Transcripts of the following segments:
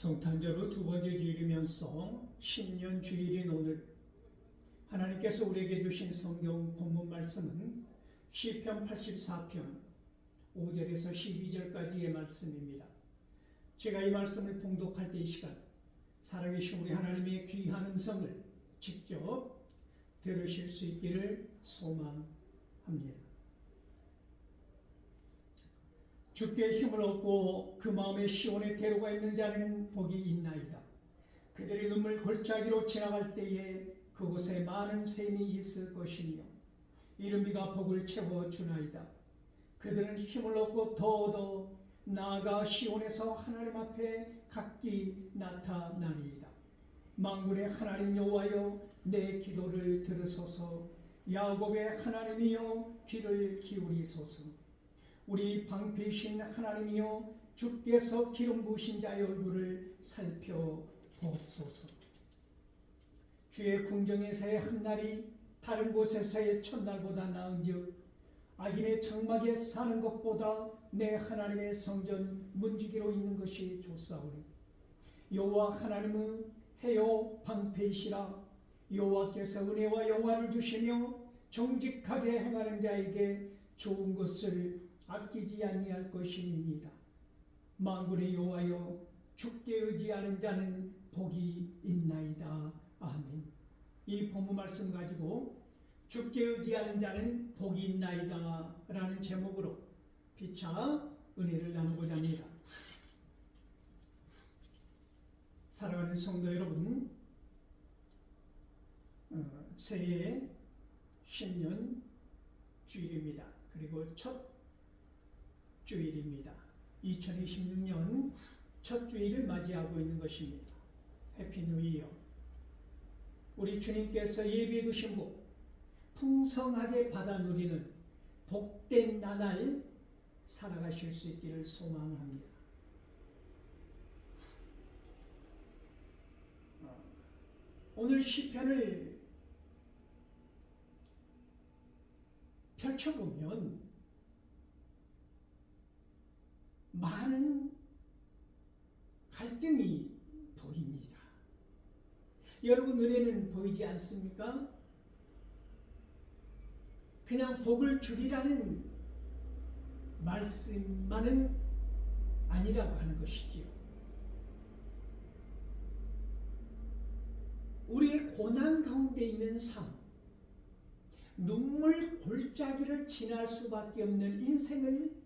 성탄절 두 번째 주일이면서 신년 주일인 오늘 하나님께서 우리에게 주신 성경 본문 말씀은 시편 84편 5절에서 12절까지의 말씀입니다. 제가 이 말씀을 봉독할 때 이 시간 살아계신 우리 하나님의 귀한 음성을 직접 들으실 수 있기를 소망합니다. 주께 힘을 얻고 그 마음에 시온의 대로가 있는 자는 복이 있나이다. 그들의 눈물 골짜기로 지나갈 때에 그곳에 많은 샘이 있을 것이며 이른 비가 복을 채워주나이다. 그들은 힘을 얻고 더더 나아가 시온에서 하나님 앞에 각기 나타나리이다. 만군의 하나님 여호와여, 내 기도를 들으소서. 야곱의 하나님이여, 귀를 기울이소서. 우리 방패이신 하나님이여, 주께서 기름 부으신 자의 얼굴을 살펴보소서. 주의 궁정에서의 한날이 다른 곳에서의 첫날보다 나은즉 악인의 장막에 사는 것보다 내 하나님의 성전 문지기로 있는 것이 좋사오니 여호와 하나님은 해요 방패이시라. 여호와께서 은혜와 영화를 주시며 정직하게 행하는 자에게 좋은 것을 아끼지 아니할 것이니이다. 만군의 여호와여, 주께 의지하는 자는 복이 있나이다. 아멘. 이 본문 말씀 가지고 주께 의지하는 자는 복이 있나이다 라는 제목으로 피차 은혜를 나누고자 합니다. 사랑하는 성도 여러분, 새해 신년 주일입니다. 그리고 첫 주일입니다. 2026년 첫 주일을 맞이하고 있는 것입니다. 해피 뉴 이어. 우리 주님께서 예비해 두신 복 풍성하게 받아 누리는 복된 나날 살아가실 수 있기를 소망합니다. 오늘 시편을 펼쳐보면 많은 갈등이 보입니다. 여러분 눈에는 보이지 않습니까? 그냥 복을 주리라는 말씀만은 아니라고 하는 것이지요. 우리의 고난 가운데 있는 삶, 눈물 골짜기를 지날 수밖에 없는 인생을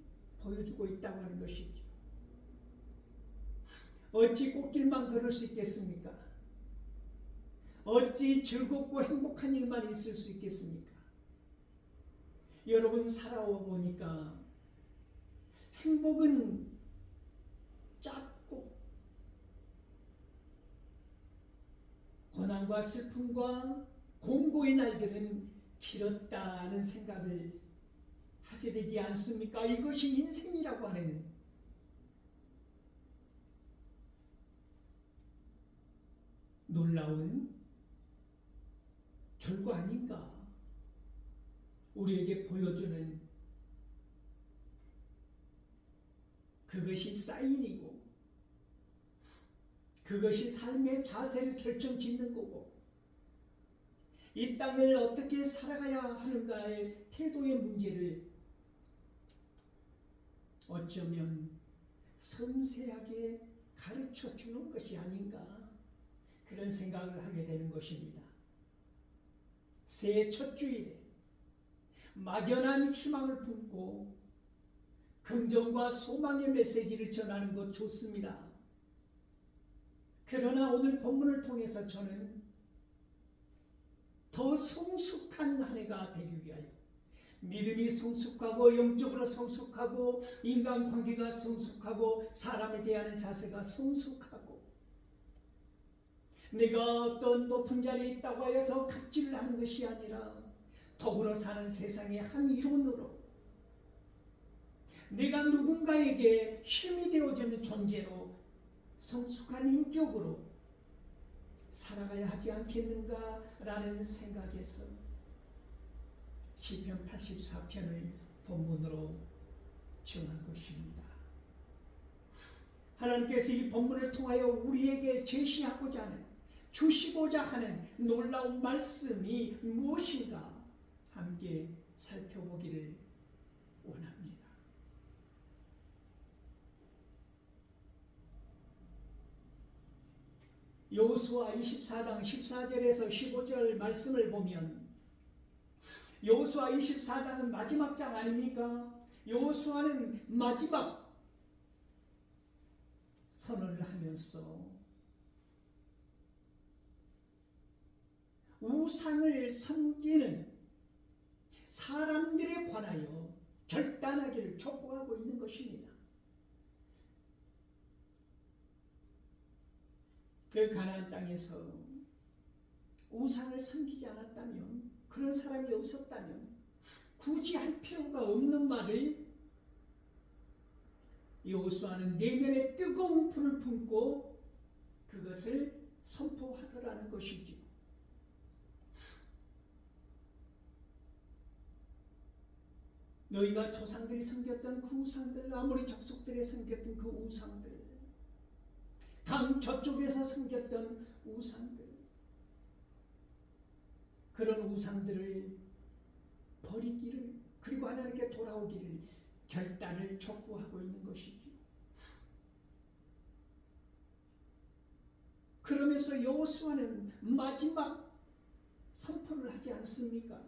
보여주고 있다고 하는 것이죠. 어찌 꽃길만 걸을 수 있겠습니까? 어찌 즐겁고 행복한 일만 있을 수 있겠습니까? 여러분 살아와 보니까 행복은 짧고 고난과 슬픔과 공고의 날들은 길었다는 생각을 하게 되지 않습니까? 이것이 인생이라고 하는 놀라운 결과 아닌가? 우리에게 보여주는 그것이 사인이고 그것이 삶의 자세를 결정짓는 거고 이 땅을 어떻게 살아가야 하는가의 태도의 문제를 어쩌면 섬세하게 가르쳐 주는 것이 아닌가 그런 생각을 하게 되는 것입니다. 새해 첫 주일에 막연한 희망을 품고 긍정과 소망의 메시지를 전하는 것 좋습니다. 그러나 오늘 본문을 통해서 저는 더 성숙한 한 해가 되기 위하여 믿음이 성숙하고 영적으로 성숙하고 인간관계가 성숙하고 사람을 대하는 자세가 성숙하고 내가 어떤 높은 자리에 있다고 하여서 갑질을 하는 것이 아니라 더불어 사는 세상의 한 일원으로 내가 누군가에게 힘이 되어주는 존재로 성숙한 인격으로 살아가야 하지 않겠는가라는 생각에서 시편 84편을 본문으로 정한 것입니다. 하나님께서 이 본문을 통하여 우리에게 제시하고자 하는, 주시고자 하는 놀라운 말씀이 무엇인가 함께 살펴보기를 원합니다. 여호수아 24장 14절에서 15절 말씀을 보면, 여호수아 24장은 마지막 장 아닙니까? 여호수아는 마지막 선언을 하면서 우상을 섬기는 사람들에 관하여 결단하기를 촉구하고 있는 것입니다. 그 가나안 땅에서 우상을 섬기지 않았다면, 그런 사람이 없었다면 굳이 할 필요가 없는 말을 여호수아는 내면에 뜨거운 불을 품고 그것을 선포하더라는 것이지요. 너희가 조상들이 섬겼던 그 우상들, 아모리 족속들이 섬겼던 그 우상들, 강 저쪽에서 섬겼던 우상들, 그런 우상들을 버리기를, 그리고 하나님께 돌아오기를 결단을 촉구하고 있는 것이죠. 그러면서 여호수아는 마지막 선포를 하지 않습니까?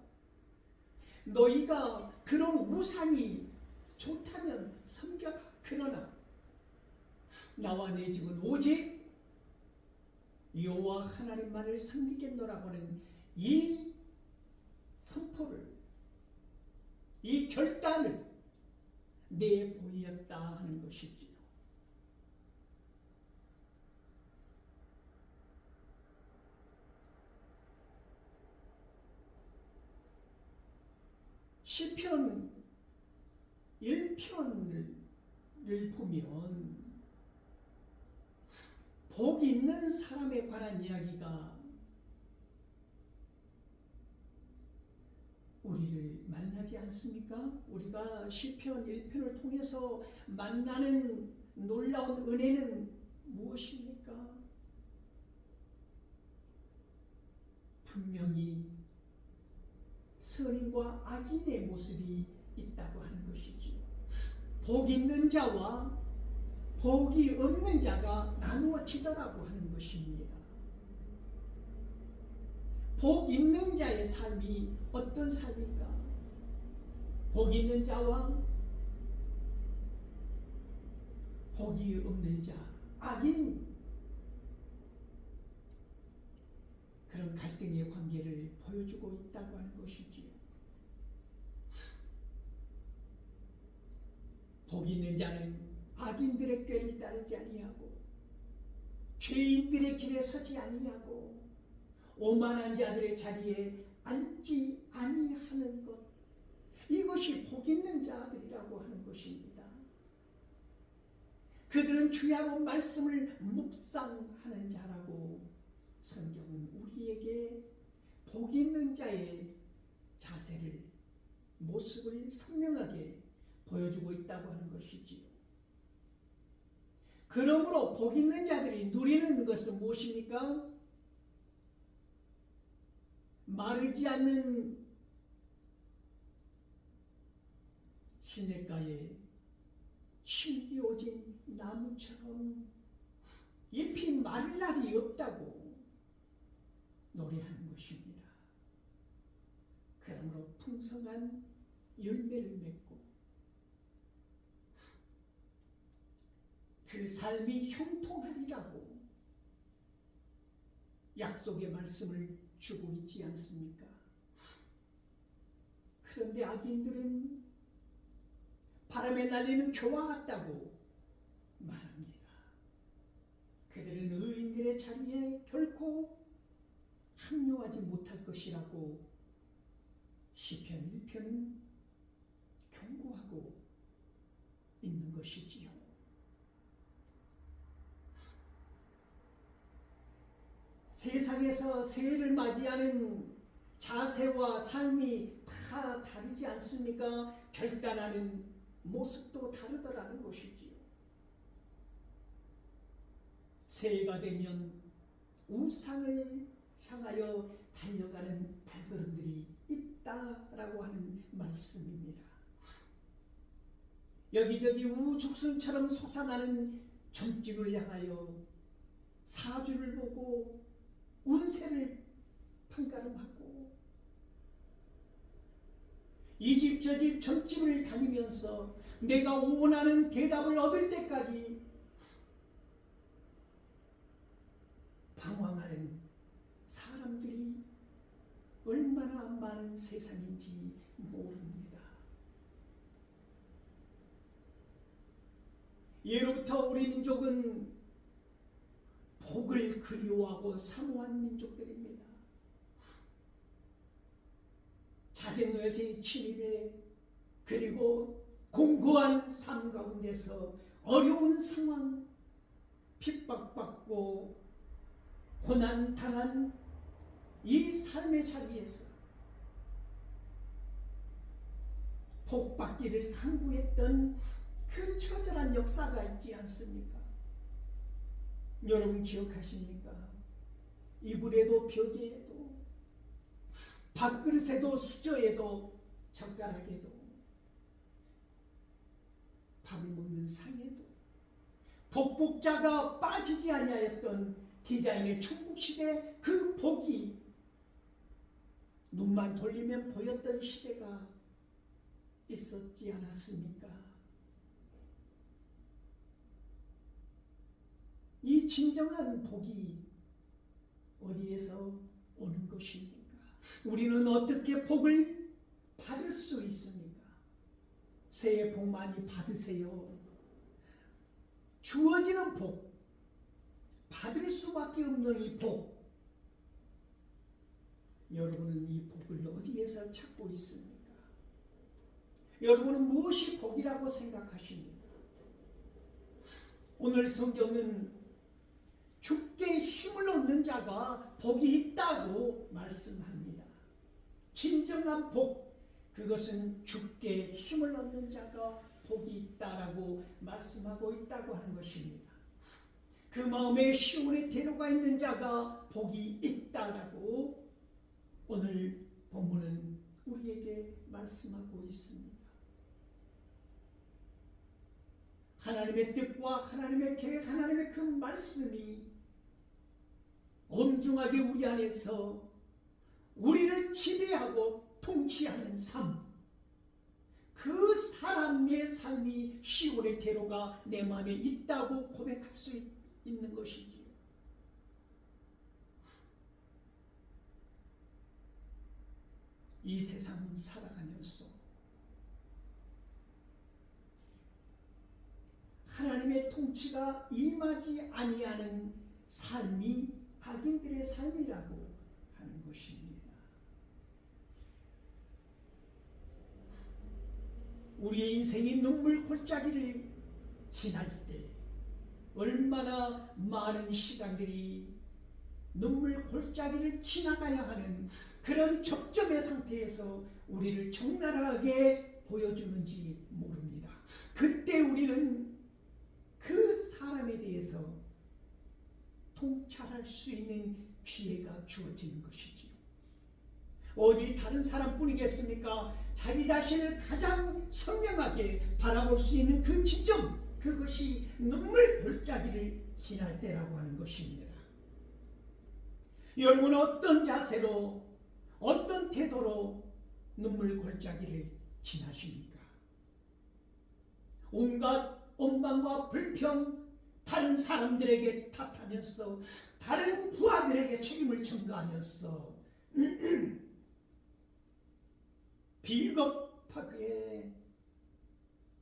너희가 그런 우상이 좋다면 섬겨라. 그러나 나와 내 집은 오직 여호와 하나님만을 섬기겠노라고 하는 이 선포를, 이 결단을 내보였다 하는 것이지요. 시편 1편을 보면 복 있는 사람에 관한 이야기가 우리를 만나지 않습니까? 우리가 시편 1편을 통해서 만나는 놀라운 은혜는 무엇입니까? 분명히 선인과 악인의 모습이 있다고 하는 것이지요. 복 있는 자와 복이 없는 자가 나누어지더라고 하는 것입니다. 복 있는 자의 삶이 어떤 삶인가? 복 있는 자와 복이 없는 자, 악인, 그런 갈등의 관계를 보여주고 있다고 하는 것이지요. 복 있는 자는 악인들의 꾀를 따르지 아니하고 죄인들의 길에 서지 아니하고 오만한 자들의 자리에 앉지 아니하는 것, 이것이 복 있는 자들이라고 하는 것입니다. 그들은 주야로 말씀을 묵상하는 자라고 성경은 우리에게 복 있는 자의 자세를, 모습을 선명하게 보여주고 있다고 하는 것이지요. 그러므로 복 있는 자들이 누리는 것은 무엇입니까? 마르지 않는 시냇가에 심기어진 나무처럼 잎이 마를 날이 없다고 노래하는 것입니다. 그러므로 풍성한 열매를 맺고 그 삶이 형통하리라고 약속의 말씀을 주고 있지 않습니까? 그런데 악인들은 바람에 날리는 겨와 같다고 말합니다. 그들은 의인들의 자리에 결코 합류하지 못할 것이라고 시편 1편은 경고하고 있는 것이지요. 세상에서 새해를 맞이하는 자세와 삶이 다 다르지 않습니까? 결단하는 모습도 다르더라는 것이지요. 새해가 되면 우상을 향하여 달려가는 발걸음들이 있다라고 하는 말씀입니다. 여기저기 우죽순처럼 솟아나는 점집을 향하여 사주를 보고 운세를 판가름하고 이 집 저 집 점집을 다니면서 내가 원하는 대답을 얻을 때까지 방황하는 사람들이 얼마나 많은 세상인지 모릅니다. 예로부터 우리 민족은 복을 그리워하고 사모한 민족들입니다. 잦은 외세의 침입에 그리고 공고한 삶 가운데서 어려운 상황, 핍박받고 고난당한 이 삶의 자리에서 복받기를 강구했던 그 처절한 역사가 있지 않습니까? 여러분 기억하십니까? 이불에도 벽에도 밥그릇에도 수저에도 젓가락에도 밥을 먹는 상에도 복복자가 빠지지 아니하였던 디자인의 중국시대 그 복이 눈만 돌리면 보였던 시대가 있었지 않았습니까? 이 진정한 복이 어디에서 오는 것입니까? 우리는 어떻게 복을 받을 수 있습니까? 새해 복 많이 받으세요. 주어지는 복, 받을 수밖에 없는 이 복, 여러분은 이 복을 어디에서 찾고 있습니까? 여러분은 무엇이 복이라고 생각하십니까? 오늘 성경은 주께 힘을 얻는 자가 복이 있다고 말씀합니다. 진정한 복, 그것은 주께 힘을 얻는 자가 복이 있다라고 말씀하고 있다고 하는 것입니다. 그 마음에 시온의 태도가 있는 자가 복이 있다라고 오늘 본문은 우리에게 말씀하고 있습니다. 하나님의 뜻과 하나님의 계획, 하나님의 그 말씀이 엄중하게 우리 안에서 우리를 지배하고 통치하는 삶, 그 사람의 삶이 시온의 태로가 내 마음에 있다고 고백할 수 있는 것이지요. 이 세상 살아가면서 하나님의 통치가 임하지 아니하는 삶이 악인들의 삶이라고 하는 것입니다. 우리의 인생이 눈물 골짜기를 지날 때 얼마나 많은 시간들이 눈물 골짜기를 지나가야 하는 그런 접점의 상태에서 우리를 적나라하게 보여주는지 모릅니다. 그때 우리는 그 사람에 대해서 통찰할 수 있는 기회가 주어지는 것이지요. 어디 다른 사람뿐이겠습니까? 자기 자신을 가장 선명하게 바라볼 수 있는 그 지점, 그것이 눈물 골짜기를 지날 때라고 하는 것입니다. 여러분은 어떤 자세로, 어떤 태도로 눈물 골짜기를 지나십니까? 온갖 원망과 불평, 다른 사람들에게 탓하면서 다른 부하들에게 책임을 전가하면서 비겁하게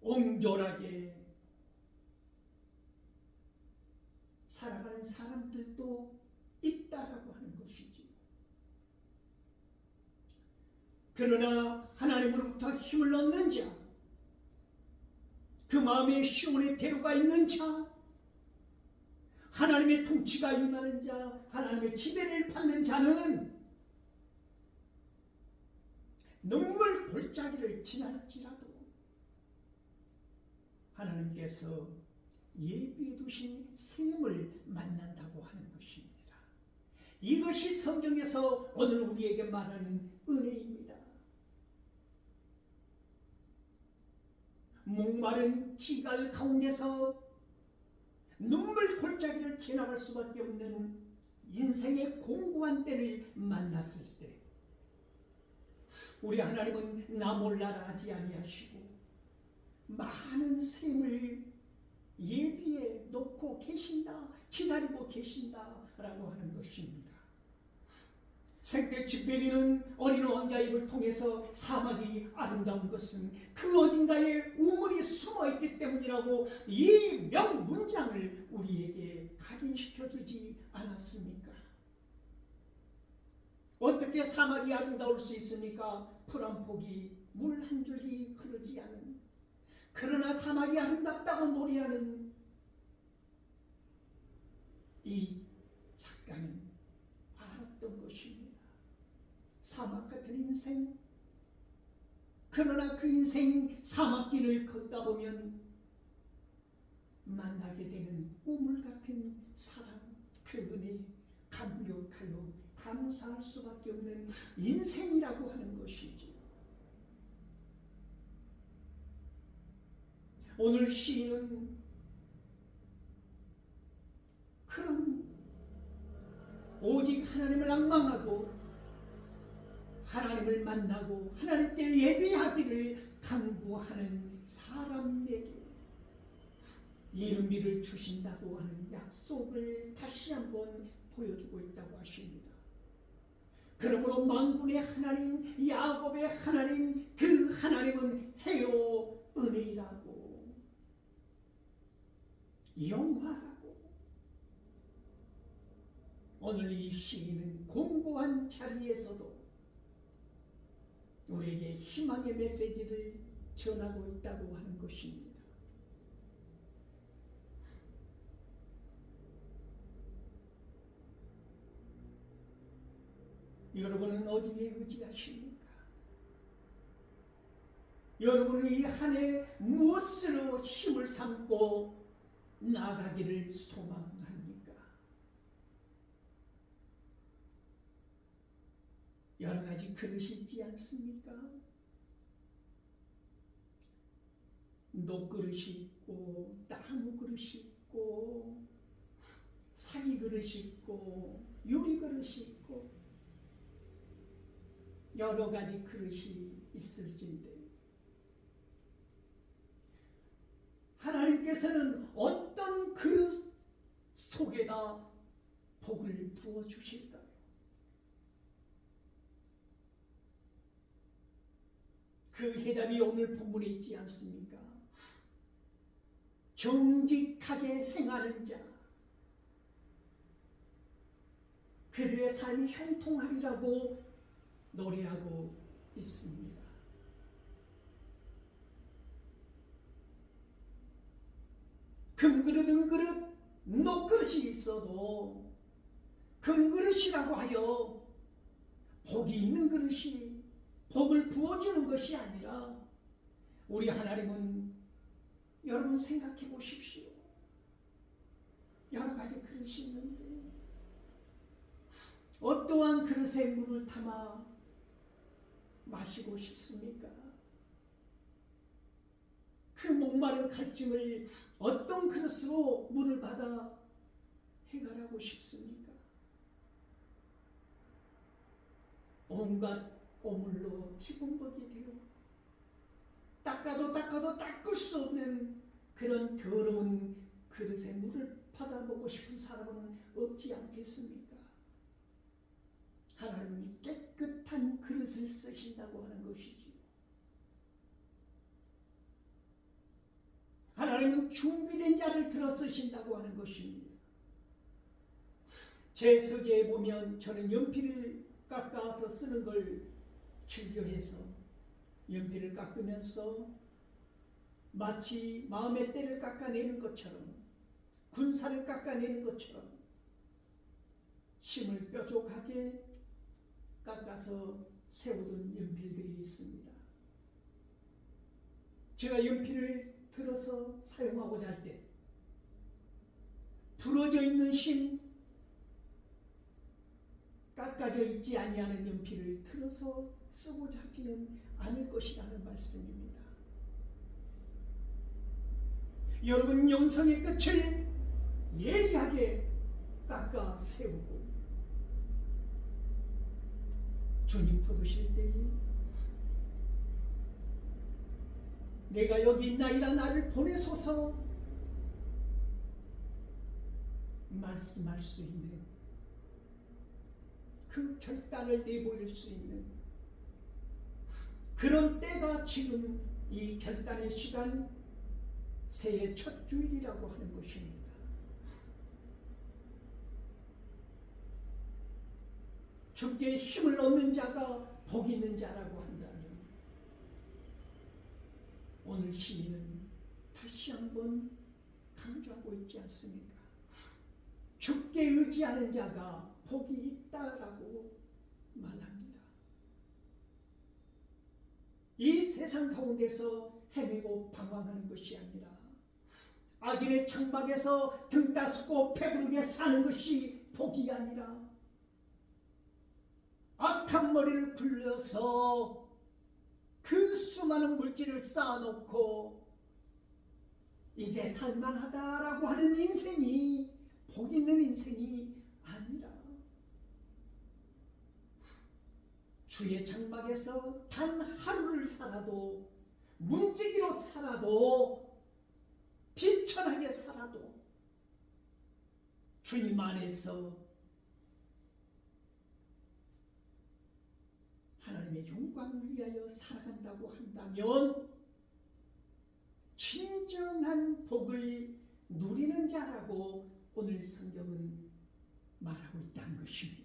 옹졸하게 살아가는 사람들도 있다라고 하는 것이지. 그러나 하나님으로부터 힘을 얻는 자, 그 마음에 시온의 태로가 있는 자, 하나님의 통치가 임하는 자, 하나님의 지배를 받는 자는 눈물 골짜기를 지날지라도 하나님께서 예비해 두신 샘을 만난다고 하는 것입니다. 이것이 성경에서 오늘 우리에게 말하는 은혜입니다. 목마른 기갈 가운데서 눈물 골짜기를 지나갈 수밖에 없는 인생의 공고한 때를 만났을 때 우리 하나님은 나 몰라라 하지 아니하시고 많은 샘을 예비해 놓고 계신다, 기다리고 계신다라고 하는 것입니다. 생때 집벨이는 어린 왕자 입을 통해서 사막이 아름다운 것은 그 어딘가에 우물이 숨어있기 때문이라고 이 명문장을 우리에게 각인시켜주지 않았습니까? 어떻게 사막이 아름다울 수 있습니까? 풀 한 폭이 물 한 줄기 흐르지 않은, 그러나 사막이 아름답다고 노래하는 이 작가는 알았던 것입니다. 사막 같은 인생, 그러나 그 인생 사막길을 걷다 보면 만나게 되는 우물 같은 사랑, 그 은혜 감격하여 감사할 수밖에 없는 인생이라고 하는 것이죠. 오늘 시인은 그런 오직 하나님을 앙망하고 하나님을 만나고 하나님께 예배하기를 간구하는 사람에게 이른비를 주신다고 하는 약속을 다시 한번 보여주고 있다고 하십니다. 그러므로 만군의 하나님, 야곱의 하나님, 그 하나님은 해요 은혜라고, 영화라고. 오늘 이 시인은 공고한 자리에서도 우리에게 희망의 메시지를 전하고 있다고 하는 것입니다. 여러분은 어디에 의지하십니까? 여러분은 이 한 해 무엇으로 힘을 삼고 나아가기를 소망합니까? 여러 가지 그릇이 있지 않습니까? 녹그릇이 있고 나무 그릇이 있고 사기 그릇이 있고 유리 그릇이 있고 여러 가지 그릇이 있을진데 하나님께서는 어떤 그릇 속에다 복을 부어주실까요? 그 해답이 오늘 본문에 있지 않습니까? 정직하게 행하는 자, 그들의 삶이 형통하리라고 노래하고 있습니다. 금그릇, 은그릇, 녹그릇이 있어도 금그릇이라고 하여 복이 있는 그릇이 복을 부어주는 것이 아니라 우리 하나님은, 여러분 생각해 보십시오. 여러 가지 그릇이 있는데 어떠한 그릇에 물을 담아 마시고 싶습니까? 그 목마른 갈증을 어떤 그릇으로 물을 받아 해결하고 싶습니까? 온갖 오물로 티범벅이 되어 닦아도 닦을 수 없는 그런 더러운 그릇에 물을 받아보고 싶은 사람은 없지 않겠습니까? 하나님은 깨끗한 그릇을 쓰신다고 하는 것이지요. 하나님은 준비된 자를 들어 쓰신다고 하는 것입니다. 제 서재에 보면 저는 연필을 깎아서 쓰는 걸 즐겨해서 연필을 깎으면서 마치 마음의 때를 깎아내는 것처럼, 군사를 깎아내는 것처럼 힘을 뾰족하게 깎아서 세우던 연필들이 있습니다. 제가 연필을 들어서 사용하고자 할 때 부러져 있는 심, 깎아져 있지 아니하는 연필을 틀어서 쓰고자 하지는 않을 것이라는 말씀입니다. 여러분, 영성의 끝을 예리하게 깎아 세우고 주님 부르실 때에 내가 여기 있나이다 나를 보내소서 말씀할 수 있는 그 결단을 내보일 수 있는 그런 때가 지금 이 결단의 시간, 새해 첫 주일이라고 하는 것입니다. 주께 힘을 얻는 자가 복 있는 자라고 한다면 오늘 시인은 다시 한번 강조하고 있지 않습니까? 주께 의지하는 자가 복이 있다라고 말합니다. 이 세상 가운데서 헤매고 방황하는 것이 아니라 악인의 장막에서 등 따스고 배부르게 사는 것이 복이 아니라 악한 머리를 굴려서 그 수많은 물질을 쌓아놓고 이제 살만하다라고 하는 인생이 복 있는 인생이 아니라 주의 장막에서 단 하루를 살아도 문지기로 살아도 비천하게 살아도 주님 안에서 하나님의 영광을 위하여 살아간다고 한다면 진정한 복을 누리는 자라고 오늘 성경은 말하고 있다는 것입니다.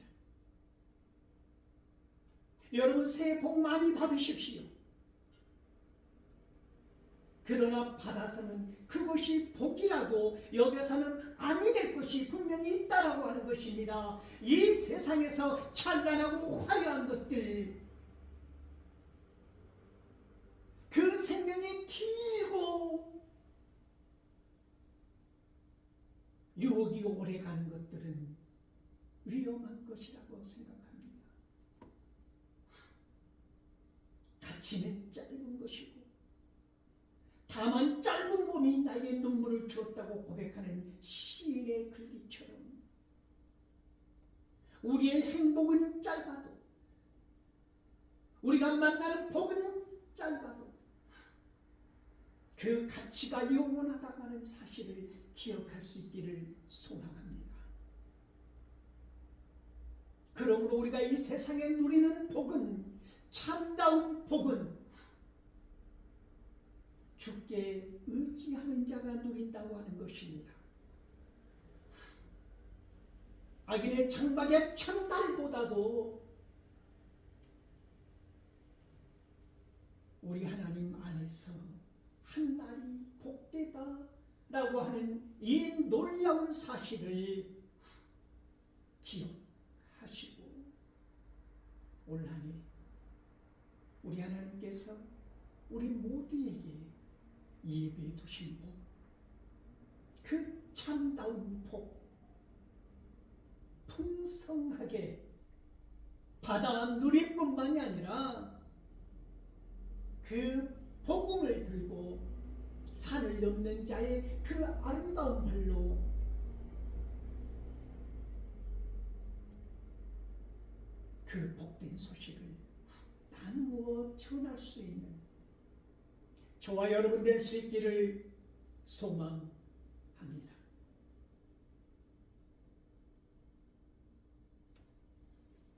여러분, 새해 복 많이 받으십시오. 그러나 받아서는 그것이 복이라고 여겨서는 아니 될 것이 분명히 있다라고 하는 것입니다. 이 세상에서 찬란하고 화려한 것들, 그 생명이 길고 유혹이 오래 가는 것들은 위험한 것이라고 생각합니다. 가치는 짧은 것이고 다만 짧은 몸이 나에게 눈물을 주었다고 고백하는 시인의 글귀처럼 우리의 행복은 짧아도 우리가 만나는 복은 짧아도 그 가치가 영원하다고 하는 사실을 기억할 수 있기를 소망합니다. 그러므로 우리가 이 세상에 누리는 복은, 참다운 복은 주께 의지하는 자가 누린다고 하는 것입니다. 악인의 장막의 첫날보다도 우리 하나님 안에서 한 날이 복되다 라고 하는 이 놀라운 사실을 기억하시고 올 한 해 우리 하나님께서 우리 모두에게 예비해 두신 복, 그 참다운 복 풍성하게 받아 누릴 뿐만이 아니라 그 복음을 들고 산을 넘는 자의 그 아름다운 발로 그 복된 소식을 나누어 전할 수 있는 저와 여러분 될 수 있기를 소망합니다.